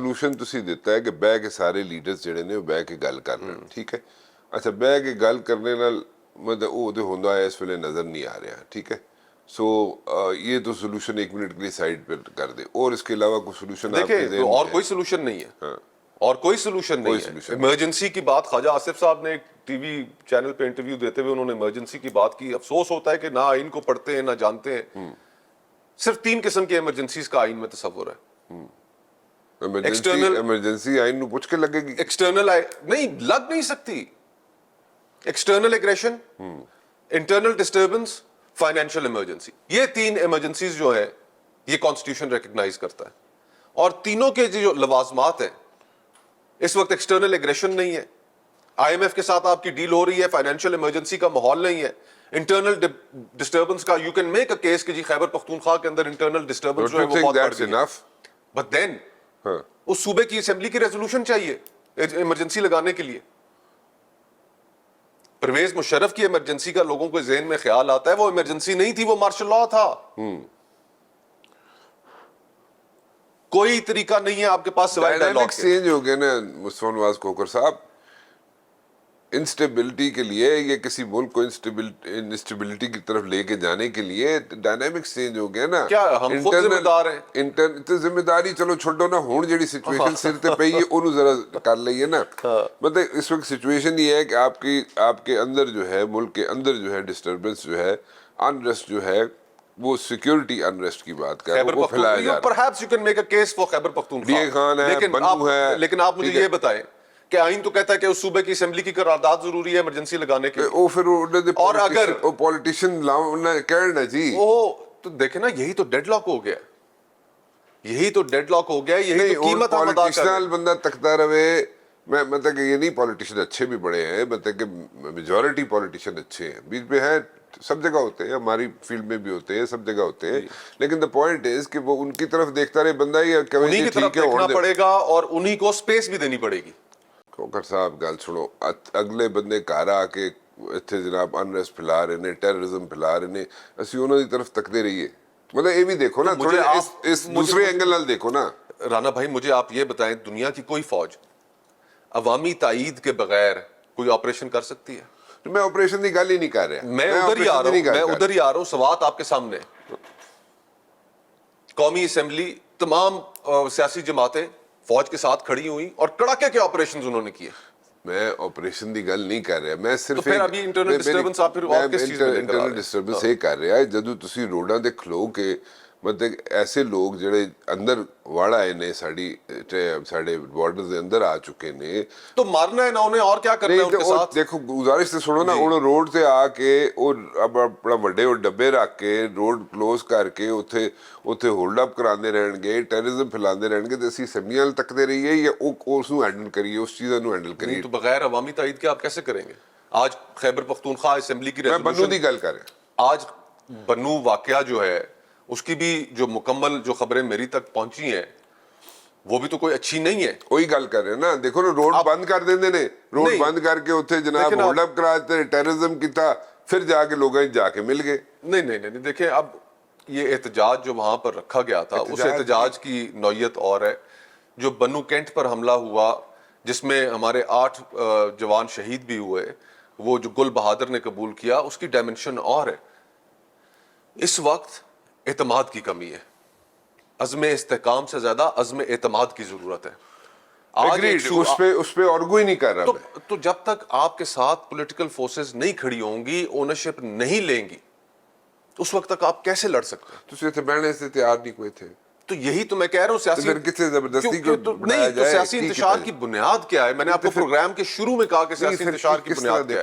Solution ਤੁਸੀਂ ਦਿੱਤਾ ਹੈ ਕਿ ਬਹਿ ਕੇ ਸਾਰੇ ਲੀਡਰਸ ਜਿਹੜੇ ਨੇ ਉਹ ਬਹਿ ਕੇ ਗੱਲ ਕਰ ਲੈਣ, ਠੀਕ ਹੈ। ਅੱਛਾ, ਬਹਿ ਕੇ ਗੱਲ ਕਰਨੇ ਨਾਲ ਮਤਲਬ ਉਹ ਤੇ ਹੁੰਦਾ ਹੈ ਇਸ ਵੇਲੇ ਨਜ਼ਰ नहीं आ रहा, ठीक है। सो ये तो सोल्यूशन 1 मिनट के लिए साइड पर कर दे, और इसके अलावा कोई सोल्यूशन देखिए और कोई सोल्यूशन नहीं है। हाँ। और कोई सोल्यूशन नहीं है। इमरजेंसी की बात ख्वाजा आसिफ साहब ने एक टीवी चैनल पे इंटरव्यू देते हुए उन्होंने इमरजेंसी की बात की। अफसोस होता है कि ना आइन को पढ़ते हैं ना जानते हैं। सिर्फ 3 किस्म की इमरजेंसीज का आइन में तस्वुर है। इमरजेंसी आइन ਨੂੰ ਪੁੱਛ ਕੇ ਲੱਗੇਗੀ। एक्सटर्नल नहीं लग नहीं सकती। External aggression, internal disturbance, financial emergency, ये 3 इमरजेंसीज जो है ये कॉन्स्टिट्यूशन रिकग्नाइज करता है। और तीनों के जो लवाजमात हैं, इस वक्त एक्सटर्नल एग्रेशन नहीं है, IMF के साथ आपकी डील हो रही है, फाइनेंशियल इमरजेंसी का माहौल नहीं है, इंटरनल डिस्टर्बेंस का you can make a case कि जी खैबर पख्तूनख्वा के अंदर इंटरनल डिस्टर्बेंस जो है वो बहुत बढ़ गई है। बट देन उस सूबे की असेंबली की रेजोल्यूशन चाहिए इमरजेंसी लगाने के लिए। परवेज मुशर्रफ की इमरजेंसी का लोगों के ज़हन में ख्याल आता है, वो इमरजेंसी नहीं थी, वो मार्शल लॉ था। कोई तरीका नहीं है आपके पास सिवाय डायलॉग के। चेंज हो गया ना मुस्तफा नवाज खोखर साहब। इंस्टेबिलिटी के लिए या किसी मुल्क को इंस्टेबिलिटी की तरफ लेके जाने के लिए डायनामिक्स चेंज हो गया ना। क्या हम खुद जिम्मेदार हैं? तो जिम्मेदारी चलो छोड़ो ना, हुण जेडी सिचुएशन सिर ते पई है ओनू जरा कर लईए ना। मतलब इस वक्त सिचुएशन ये है कि आपके अंदर जो है, मुल्क के अंदर जो है डिस्टर्बेंस जो है, अनरेस्ट जो है, वो सिक्योरिटी अनरेस्ट की बात कर रहा है, वो फैलाया जा रहा है। Perhaps you can make a case for Khyber Pakhtunkhwa. Khan है, बन्नू है, लेकिन आप मुझे ये बताएं कि आइन तो कहता है कि उस सूबे की असेंबली की करारदाद जरूरी है इमरजेंसी लगाने के लिए। और अगर पॉलिटिशियन कहना जी वो तो देखे ना, यही तो डेडलॉक हो गया, यही तो डेडलॉक हो गया, यही तो कीमत हम अदा कर रहे हैं। बंदा तकता रहे। मैं मतलब कि ये नहीं पॉलिटिशियन अच्छे भी बड़े हैं, मतलब कि मेजॉरिटी पॉलिटिशियन अच्छे हैं, बीच में है, सब जगह होते हैं, हमारी फील्ड में भी होते हैं, सब जगह होते हैं। लेकिन द पॉइंट इज कि वो उनकी तरफ देखता रहे बंदा, ही उन्हीं की तरफ देखना पड़ेगा और उन्हीं को स्पेस भी देनी पड़ेगी। खोखर साहब गल सुनो, अगले बंदे घर आके इत्थे जनाब अनरेस्ट फैला रहे ने, टेररिज्म फैला रहे ने, असीं उन्हां दी तरफ तकदे रहिए। मतलब ये भी देखो ना, थोड़े इस दूसरे एंगल नाल देखो ना। राना भाई मुझे आप ये बताएं, दुनिया की कोई फौज अवामी ताईद के बगैर कोई ऑपरेशन कर सकती है? मैं ऑपरेशन की गल ही नहीं कर रहा, मैं उधर ही आ रहा हूं। सवाल आपके सामने, कौमी असेंबली तमाम सियासी जमातें फौज के साथ खड़ी हुई और कड़ाके के ऑपरेशंस उन्होंने किए। मैं ऑपरेशन की गल नहीं कर रहा, मैं सिर्फ तो फिर अभी इंटरनल डिस्टर्बेंस आप फिर और किस चीज में लेकर आ रहे हैं? इंटरनल डिस्टर्बेंस ये कर रहा है जदों तुसी रोडां ते खलो के, मतलब ऐसे लोग ਜਿਹੜੇ अंदर वड़ आए ने, साडे बॉर्डर ਦੇ अंदर आ चुके ने, तो मारना है ना उन्हें, और क्या करना है उनके साथ? देखो गुजारिश से सुनो ना, उन्होंने रोड से आके और अपना बड़े डब्बे रख के रोड क्लोज करके ਉੱਥੇ होल्ड अप करांदे रहणगे, टेररिज्म फैलांदे रहणगे, ते ਅਸੀਂ ਅਸੈਂਬਲੀਆਂ ਵੱਲ ਤੱਕਦੇ ਰਹੀਏ ਜਾਂ ਉਸ ਨੂੰ हैंडल करिए, उस चीज़ ਨੂੰ हैंडल करिए? तो बगैर अवामी ताईद के आप कैसे करेंगे? आज खैबर पख्तूनख्वा असेंबली की मैं बन्नू की गल कर रहा, आज बन्नू वाकया जो है उसकी भी जो मुकम्मल जो खबरें मेरी तक पहुंची हैं वो भी तो कोई अच्छी नहीं है। कोई गल कर रहे ना, देखो ना रोड बंद कर देंगे ने, रोड बंद करके उत्थे जनाब होल्ड अप करा देते, टेररिज्म किया, फिर जाके लोगों जाके मिल गए। नहीं देखिए, अब ये एहतजाज जो वहां पर रखा गया था, उस एहतजाज की नौयत और है। जो बन्नू कैंट पर हमला हुआ जिसमें हमारे 8 जवान शहीद भी हुए, वो जो गुल बहादुर ने कबूल किया, उसकी डायमेंशन और है। इस वक्त एतमाद की कमी है, अज़्म इस्तेकाम से ज्यादा अज़्म एतमाद की जरूरत है। आज उस पे आर्गू ही नहीं कर रहा तो जब तक आपके साथ पॉलिटिकल फोर्सेस नहीं खड़ी होंगी, ओनरशिप नहीं लेंगी, उस वक्त तक आप कैसे लड़ सकते हैं? तो इत्थे बहने से तैयार नहीं कोई थे। तो यही तो मैं कह रहा हूँ, सियासी जबरदस्ती नहीं, तो सियासी इंतशार की बुनियाद क्या है? मैंने आपको प्रोग्राम के शुरू में कहा कि सियासी इंतशार की बुनियाद क्या है।